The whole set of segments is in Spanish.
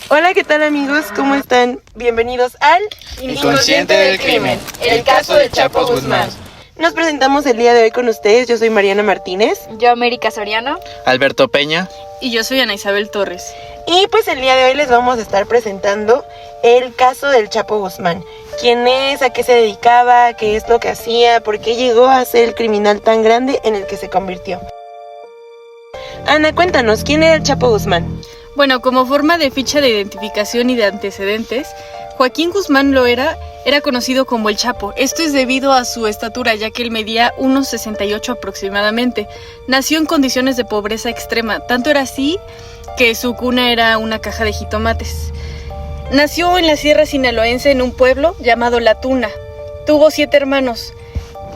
Hola, ¿qué tal amigos? ¿Cómo están? Bienvenidos al Inconsciente del Crimen, el caso del Chapo Guzmán. Nos presentamos el día de hoy con ustedes. Yo soy Mariana Martínez. Yo, América Soriano. Alberto Peña. Y yo soy Ana Isabel Torres. Y pues el día de hoy les vamos a estar presentando el caso del Chapo Guzmán. ¿Quién es? ¿A qué se dedicaba? ¿Qué es lo que hacía? ¿Por qué llegó a ser el criminal tan grande en el que se convirtió? Ana, cuéntanos, ¿quién era el Chapo Guzmán? Bueno, como forma de ficha de identificación y de antecedentes, Joaquín Guzmán era conocido como el Chapo. Esto es debido a su estatura, ya que él medía 1,68 aproximadamente. Nació en condiciones de pobreza extrema, tanto era así que su cuna era una caja de jitomates. Nació en la sierra sinaloense en un pueblo llamado La Tuna. Tuvo 7 hermanos.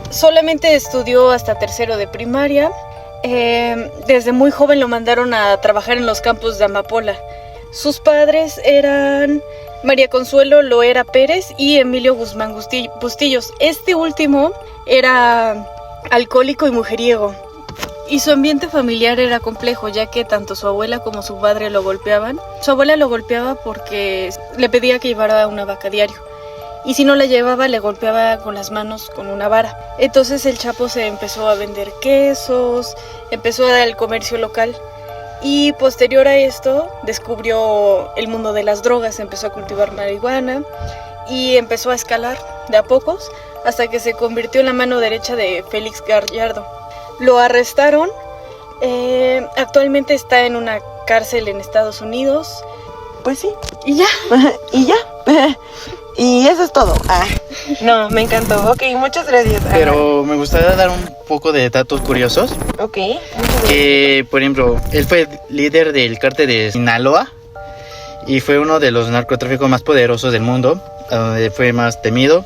Solamente estudió hasta tercero de primaria. Desde muy joven lo mandaron a trabajar en los campos de amapola. Sus padres eran María Consuelo Loera Pérez y Emilio Guzmán Bustillos. Este último era alcohólico y mujeriego. Y su ambiente familiar era complejo, ya que tanto su abuela como su padre lo golpeaban. Su abuela lo golpeaba porque le pedía que llevara una vaca diario. Y si no la llevaba, le golpeaba con las manos con una vara. Entonces el Chapo se empezó a vender quesos, empezó a dar el comercio local. Y posterior a esto, descubrió el mundo de las drogas, empezó a cultivar marihuana y empezó a escalar de a pocos hasta que se convirtió en la mano derecha de Félix Gallardo. Lo arrestaron, actualmente está en una cárcel en Estados Unidos. Pues sí. Y ya. Y ya. Y eso es todo. No, me encantó. Ok, muchas gracias. Pero me gustaría dar un poco de datos curiosos. Ok. Que, por ejemplo, él fue líder del cártel de Sinaloa y fue uno de los narcotráficos más poderosos del mundo, donde fue más temido.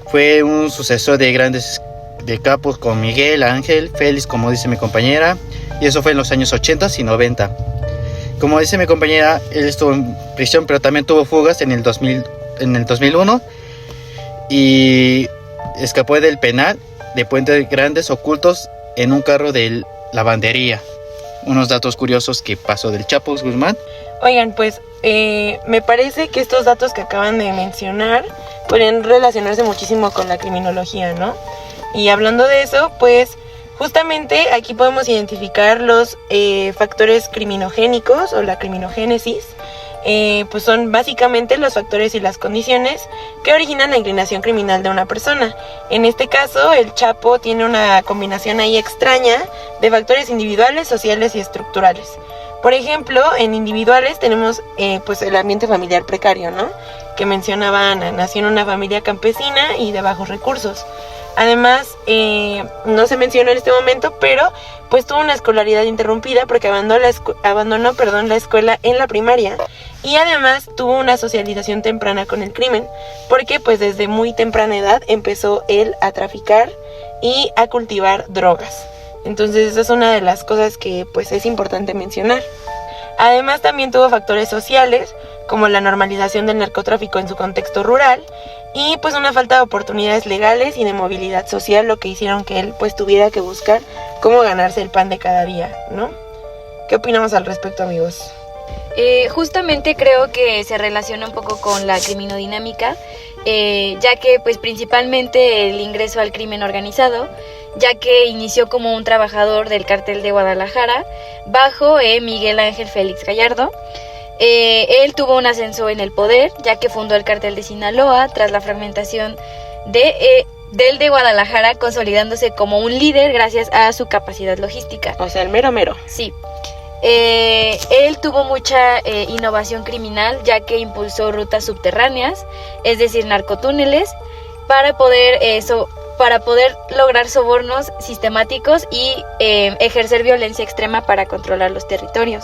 Fue un sucesor de grandes de capos como Miguel, Ángel, Félix, como dice mi compañera, y eso fue en los años 80 y 90. Como dice mi compañera, él estuvo en prisión, pero también tuvo fugas en el 2001 y escapó del penal de Puentes Grandes ocultos en un carro de lavandería. Unos datos curiosos que pasó del Chapo Guzmán. Oigan, pues me parece que estos datos que acaban de mencionar pueden relacionarse muchísimo con la criminología, ¿no? Y hablando de eso, pues justamente aquí podemos identificar los factores criminogénicos o la criminogénesis. Pues son básicamente los factores y las condiciones que originan la inclinación criminal de una persona. En este caso, el Chapo tiene una combinación ahí extraña de factores individuales, sociales y estructurales. Por ejemplo, en individuales tenemos pues el ambiente familiar precario, ¿no? Que mencionaba Ana. Nació en una familia campesina y de bajos recursos. Además, no se menciona en este momento, pero pues tuvo una escolaridad interrumpida porque abandonó la escuela en la primaria, y además tuvo una socialización temprana con el crimen, porque pues desde muy temprana edad empezó él a traficar y a cultivar drogas. Entonces esa es una de las cosas que pues es importante mencionar. Además también tuvo factores sociales, como la normalización del narcotráfico en su contexto rural, y pues una falta de oportunidades legales y de movilidad social, lo que hicieron que él pues tuviera que buscar cómo ganarse el pan de cada día, ¿no? ¿Qué opinamos al respecto, amigos? Justamente creo que se relaciona un poco con la criminodinámica, ya que pues principalmente el ingreso al crimen organizado, ya que inició como un trabajador del cártel de Guadalajara bajo Miguel Ángel Félix Gallardo. Él tuvo un ascenso en el poder, ya que fundó el cártel de Sinaloa tras la fragmentación del de Guadalajara, consolidándose como un líder gracias a su capacidad logística. O sea, el mero mero. Sí. Él tuvo mucha innovación criminal, ya que impulsó rutas subterráneas, es decir, narcotúneles, para poder lograr sobornos sistemáticos y ejercer violencia extrema para controlar los territorios.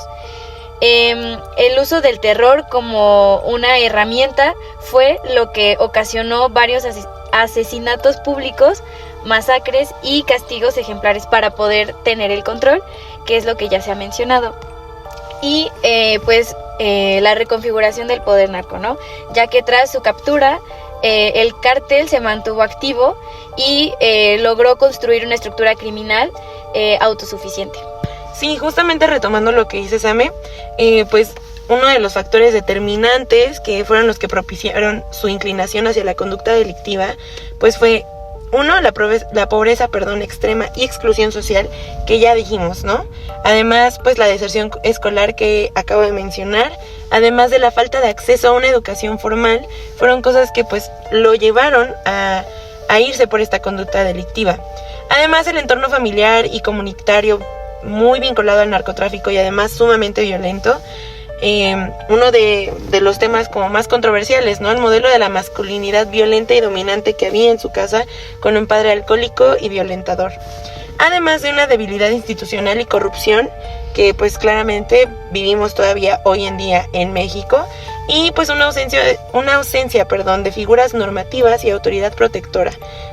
El uso del terror como una herramienta fue lo que ocasionó varios asesinatos públicos, masacres y castigos ejemplares para poder tener el control, que es lo que ya se ha mencionado. Y la reconfiguración del poder narco, ¿no? Ya que tras su captura el cártel se mantuvo activo y logró construir una estructura criminal autosuficiente. Sí, justamente retomando lo que dice Same, pues uno de los factores determinantes que fueron los que propiciaron su inclinación hacia la conducta delictiva, pues fue uno, la pobreza, extrema y exclusión social, que ya dijimos, ¿no? Además, pues la deserción escolar que acabo de mencionar, además de la falta de acceso a una educación formal, fueron cosas que pues lo llevaron a irse por esta conducta delictiva. Además, el entorno familiar y comunitario muy vinculado al narcotráfico y además sumamente violento, uno de los temas como más controversiales, ¿no? El modelo de la masculinidad violenta y dominante que había en su casa, con un padre alcohólico y violentador. Además de una debilidad institucional y corrupción que pues claramente vivimos todavía hoy en día en México, y pues una ausencia de figuras normativas y autoridad protectora.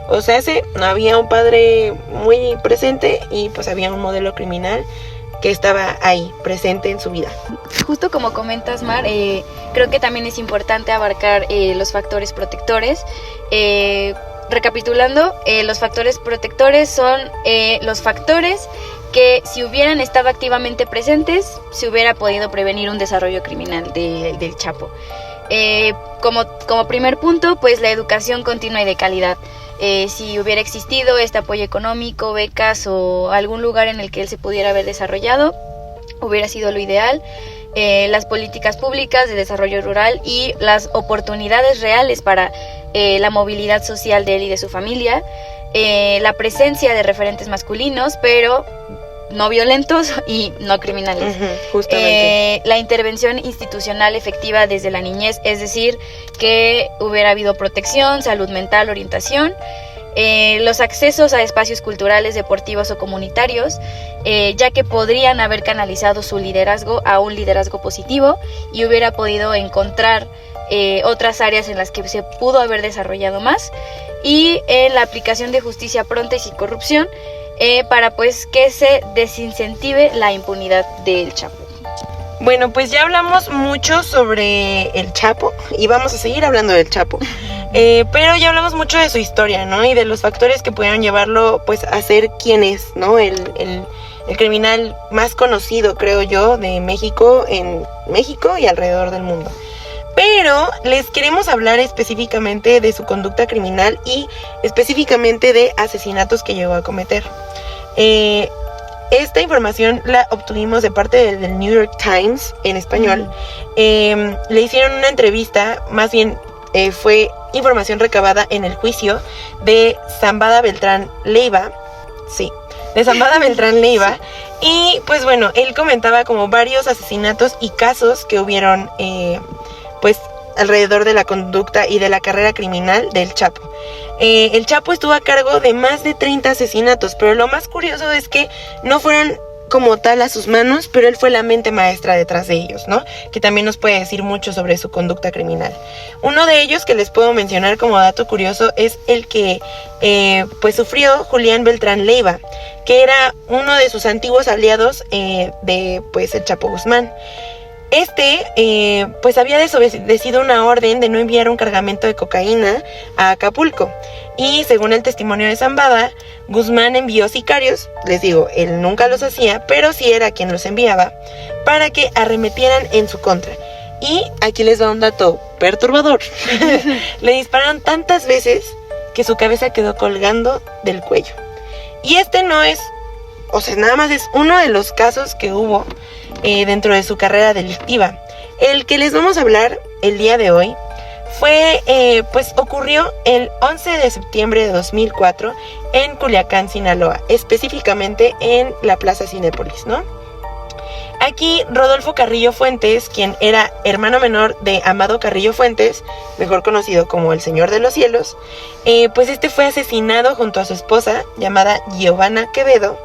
O sea, no había un padre muy presente y pues había un modelo criminal que estaba ahí, presente en su vida. Justo como comentas, Mar, creo que también es importante abarcar los factores protectores. Recapitulando, los factores protectores son los factores que, si hubieran estado activamente presentes, se hubiera podido prevenir un desarrollo criminal del Chapo. Como primer punto, pues la educación continua y de calidad. Si hubiera existido este apoyo económico, becas o algún lugar en el que él se pudiera haber desarrollado, hubiera sido lo ideal. Las políticas públicas de desarrollo rural y las oportunidades reales para la movilidad social de él y de su familia, la presencia de referentes masculinos, pero no violentos y no criminales. Justamente. La intervención institucional efectiva desde la niñez, es decir, que hubiera habido protección, salud mental, orientación, los accesos a espacios culturales, deportivos o comunitarios, ya que podrían haber canalizado su liderazgo a un liderazgo positivo y hubiera podido encontrar otras áreas en las que se pudo haber desarrollado más, y en la aplicación de justicia pronta y sin corrupción, para pues que se desincentive la impunidad del Chapo. Bueno, pues ya hablamos mucho sobre el Chapo y vamos a seguir hablando del Chapo, pero ya hablamos mucho de su historia, ¿no? Y de los factores que pudieron llevarlo pues a ser quien es, ¿no? El criminal más conocido, creo yo, de México, en México y alrededor del mundo. Pero les queremos hablar específicamente de su conducta criminal y específicamente de asesinatos que llegó a cometer. Esta información la obtuvimos de parte del New York Times en español. Le hicieron una entrevista, más bien fue información recabada en el juicio de Zambada Beltrán Leiva. Sí, de Zambada Beltrán Leiva. Y pues bueno, él comentaba como varios asesinatos y casos que hubieron pues alrededor de la conducta y de la carrera criminal del Chapo. El Chapo estuvo a cargo de más de 30 asesinatos, pero lo más curioso es que no fueron como tal a sus manos, pero él fue la mente maestra detrás de ellos, ¿no? Que también nos puede decir mucho sobre su conducta criminal. Uno de ellos que les puedo mencionar como dato curioso es el que pues sufrió Julián Beltrán Leiva, que era uno de sus antiguos aliados de pues el Chapo Guzmán. Pues había desobedecido una orden de no enviar un cargamento de cocaína a Acapulco, y según el testimonio de Zambada, Guzmán envió sicarios, les digo, él nunca los hacía, pero sí era quien los enviaba, para que arremetieran en su contra. Y aquí les va un dato perturbador. Le dispararon tantas veces que su cabeza quedó colgando del cuello. Y no es, o sea, nada más es uno de los casos que hubo dentro de su carrera delictiva. El que les vamos a hablar el día de hoy pues ocurrió el 11 de septiembre de 2004 en Culiacán, Sinaloa, específicamente en la Plaza Cinépolis, ¿no? Aquí Rodolfo Carrillo Fuentes, quien era hermano menor de Amado Carrillo Fuentes, mejor conocido como el Señor de los Cielos, pues fue asesinado junto a su esposa, llamada Giovanna Quevedo,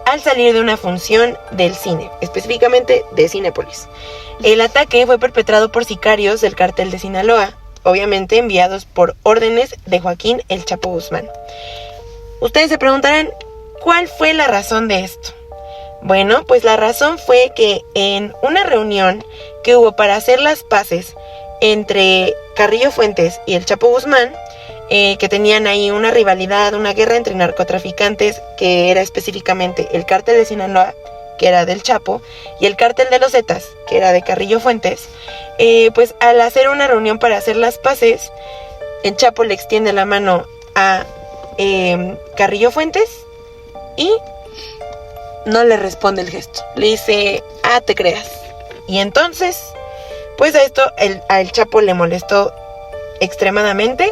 al salir de una función del cine, específicamente de Cinépolis. El ataque fue perpetrado por sicarios del cártel de Sinaloa, obviamente enviados por órdenes de Joaquín El Chapo Guzmán. Ustedes se preguntarán, ¿cuál fue la razón de esto? Bueno, pues la razón fue que en una reunión que hubo para hacer las paces entre Carrillo Fuentes y el Chapo Guzmán, que tenían ahí una rivalidad, una guerra entre narcotraficantes, que era específicamente el cártel de Sinaloa que era del Chapo, y el cártel de los Zetas, que era de Carrillo Fuentes, pues al hacer una reunión para hacer las paces, el Chapo le extiende la mano a Carrillo Fuentes y no le responde el gesto. Le dice, te creas. Y entonces, pues a esto al Chapo le molestó extremadamente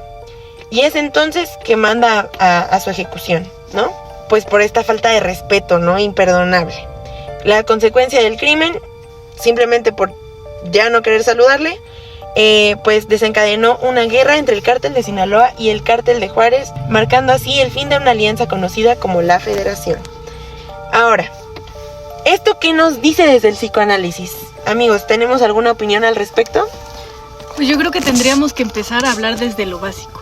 y es entonces que manda a su ejecución, ¿no? Pues por esta falta de respeto, ¿no? Imperdonable. La consecuencia del crimen, simplemente por ya no querer saludarle, pues desencadenó una guerra entre el cártel de Sinaloa y el cártel de Juárez, marcando así el fin de una alianza conocida como la Federación. Ahora, ¿esto qué nos dice desde el psicoanálisis? Amigos, ¿tenemos alguna opinión al respecto? Pues yo creo que tendríamos que empezar a hablar desde lo básico.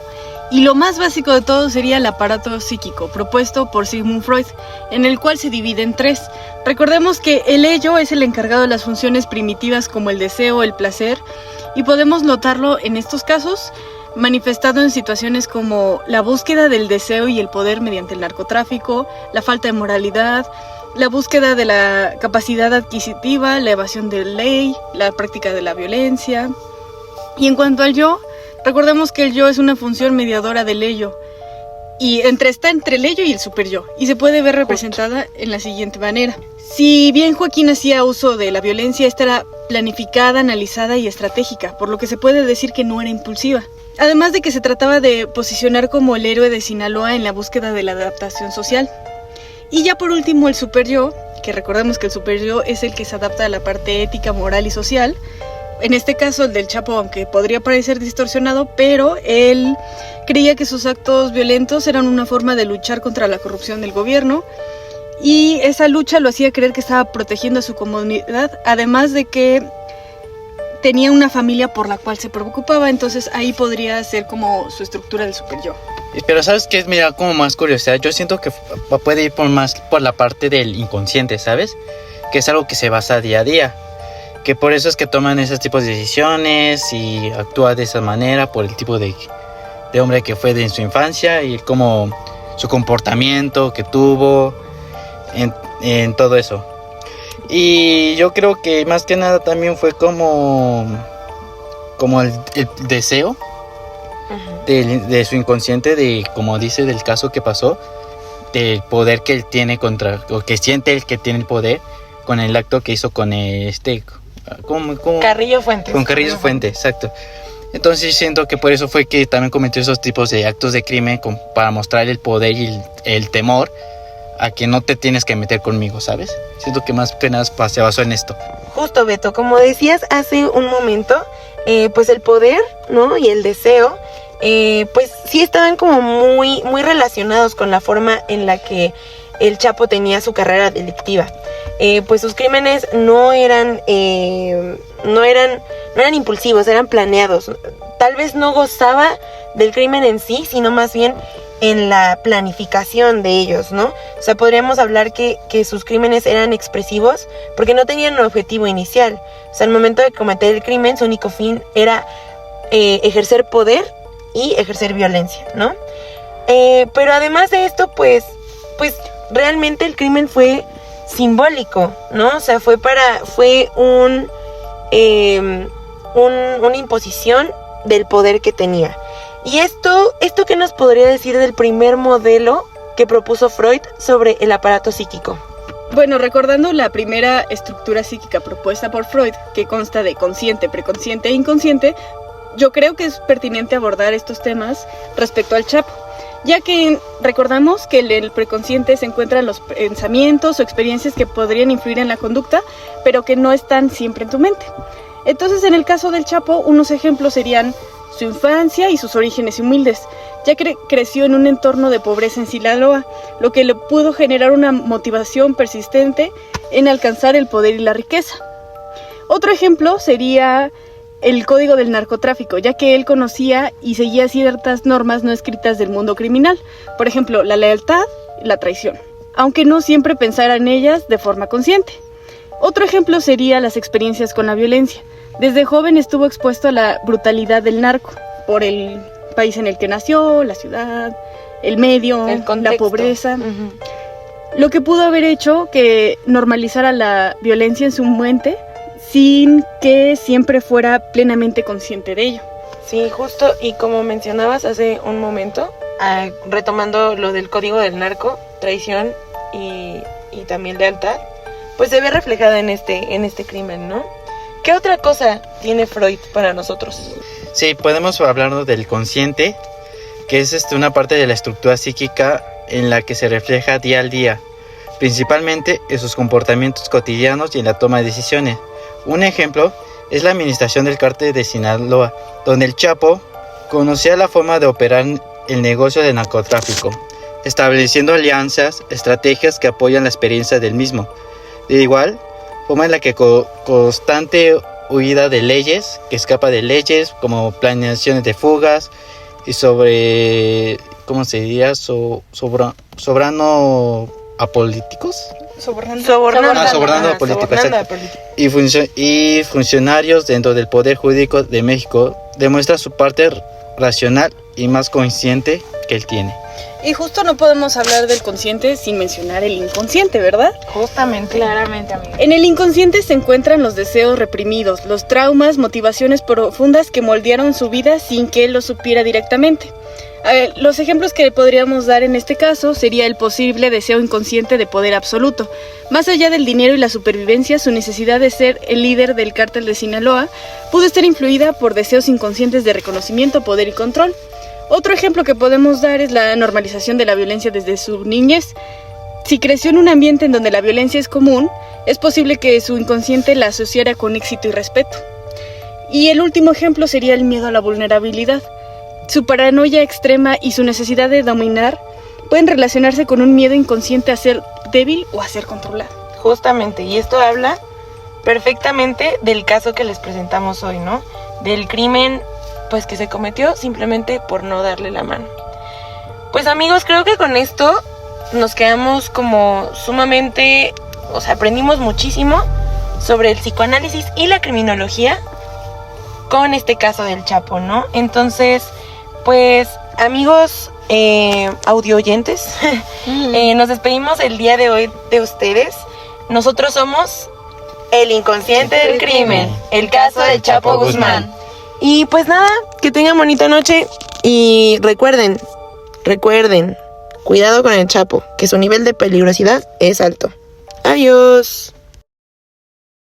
Y lo más básico de todo sería el aparato psíquico, propuesto por Sigmund Freud, en el cual se divide en 3. Recordemos que el ello es el encargado de las funciones primitivas como el deseo, el placer, y podemos notarlo en estos casos manifestado en situaciones como la búsqueda del deseo y el poder mediante el narcotráfico, la falta de moralidad, la búsqueda de la capacidad adquisitiva, la evasión de ley, la práctica de la violencia. Y en cuanto al yo, recordemos que el yo es una función mediadora del ello, y está entre el ello y el superyo, y se puede ver representada en la siguiente manera. Si bien Joaquín hacía uso de la violencia, esta era planificada, analizada y estratégica, por lo que se puede decir que no era impulsiva. Además de que se trataba de posicionar como el héroe de Sinaloa en la búsqueda de la adaptación social. Y ya por último el superyo, que recordemos que el superyo es el que se adapta a la parte ética, moral y social. En este caso el del Chapo, aunque podría parecer distorsionado, pero él creía que sus actos violentos eran una forma de luchar contra la corrupción del gobierno, y esa lucha lo hacía creer que estaba protegiendo a su comunidad, además de que tenía una familia por la cual se preocupaba. Entonces ahí podría ser como su estructura del superyo. Pero ¿sabes qué es? Mira, como más curiosidad, yo siento que puede ir más por la parte del inconsciente, ¿sabes? Que es algo que se basa día a día. Que por eso es que toman esos tipos de decisiones y actúa de esa manera por el tipo de hombre que fue en su infancia y como su comportamiento que tuvo en todo eso. Y yo creo que más que nada también fue como el deseo de su inconsciente, de como dice del caso que pasó, del poder que él tiene o que siente él que tiene el poder con el acto que hizo con ¿cómo? Carrillo Fuentes. Con Carrillo Fuentes, exacto. Entonces siento que por eso fue que también cometió esos tipos de actos de crimen para mostrar el poder y el temor a que no te tienes que meter conmigo, ¿sabes? Siento que más que nada se basó en esto. Justo, Beto, como decías hace un momento, pues el poder, ¿no? Y el deseo, pues sí estaban como muy, muy relacionados con la forma en la que el Chapo tenía su carrera delictiva. Pues sus crímenes no eran impulsivos, eran planeados. Tal vez no gozaba del crimen en sí, sino más bien en la planificación de ellos, ¿no? O sea, podríamos hablar que sus crímenes eran expresivos porque no tenían un objetivo inicial. O sea, al momento de cometer el crimen, su único fin era ejercer poder y ejercer violencia, ¿no? Pero además de esto, pues realmente el crimen fue simbólico, ¿no? O sea, fue una imposición del poder que tenía. Y esto ¿qué nos podría decir del primer modelo que propuso Freud sobre el aparato psíquico? Bueno, recordando la primera estructura psíquica propuesta por Freud, que consta de consciente, preconsciente e inconsciente, yo creo que es pertinente abordar estos temas respecto al Chapo, ya que recordamos que en el preconsciente se encuentran los pensamientos o experiencias que podrían influir en la conducta, pero que no están siempre en tu mente. Entonces, en el caso del Chapo, unos ejemplos serían su infancia y sus orígenes humildes, ya que creció en un entorno de pobreza en Sinaloa, lo que le pudo generar una motivación persistente en alcanzar el poder y la riqueza. Otro ejemplo sería el código del narcotráfico, ya que él conocía y seguía ciertas normas no escritas del mundo criminal, por ejemplo, la lealtad y la traición, aunque no siempre pensara en ellas de forma consciente. Otro ejemplo sería las experiencias con la violencia. Desde joven estuvo expuesto a la brutalidad del narco, por el país en el que nació, la ciudad, el medio, la pobreza. lo que pudo haber hecho que normalizara la violencia en su mente sin que siempre fuera plenamente consciente de ello. Sí, justo, y como mencionabas hace un momento, retomando lo del código del narco, traición y también lealtad, pues se ve reflejada en este crimen, ¿no? ¿Qué otra cosa tiene Freud para nosotros? Sí, podemos hablar del consciente, que es una parte de la estructura psíquica en la que se refleja día al día, principalmente en sus comportamientos cotidianos y en la toma de decisiones. Un ejemplo es la administración del cártel de Sinaloa, donde el Chapo conocía la forma de operar el negocio del narcotráfico, estableciendo alianzas, estrategias que apoyan la experiencia del mismo. De igual forma en la que constante huida de leyes, que escapa de leyes, como planeaciones de fugas y ¿cómo se diría? Sobrando a políticos. Sobornando a políticos. Y funcionarios dentro del Poder Jurídico de México demuestra su parte racional y más consciente que él tiene. Y justo no podemos hablar del consciente sin mencionar el inconsciente, ¿verdad? Justamente. Claramente, amiga. En el inconsciente se encuentran los deseos reprimidos, los traumas, motivaciones profundas que moldearon su vida sin que él lo supiera directamente. Los ejemplos que podríamos dar en este caso sería el posible deseo inconsciente de poder absoluto. Más allá del dinero y la supervivencia, su necesidad de ser el líder del cártel de Sinaloa pudo estar influida por deseos inconscientes de reconocimiento, poder y control. Otro ejemplo que podemos dar es la normalización de la violencia desde su niñez. Si creció en un ambiente en donde la violencia es común, es posible que su inconsciente la asociara con éxito y respeto. Y el último ejemplo sería el miedo a la vulnerabilidad. Su paranoia extrema y su necesidad de dominar pueden relacionarse con un miedo inconsciente a ser débil o a ser controlado. Justamente, y esto habla perfectamente del caso que les presentamos hoy, ¿no? Del crimen pues que se cometió simplemente por no darle la mano. Pues amigos, creo que con esto nos quedamos como sumamente, aprendimos muchísimo sobre el psicoanálisis y la criminología con este caso del Chapo, ¿no? Entonces, pues amigos audio oyentes, nos despedimos el día de hoy de ustedes. Nosotros somos El Inconsciente del Crimen, el caso del Chapo Guzmán. Y pues nada, que tengan bonita noche y recuerden, cuidado con el Chapo, que su nivel de peligrosidad es alto. Adiós.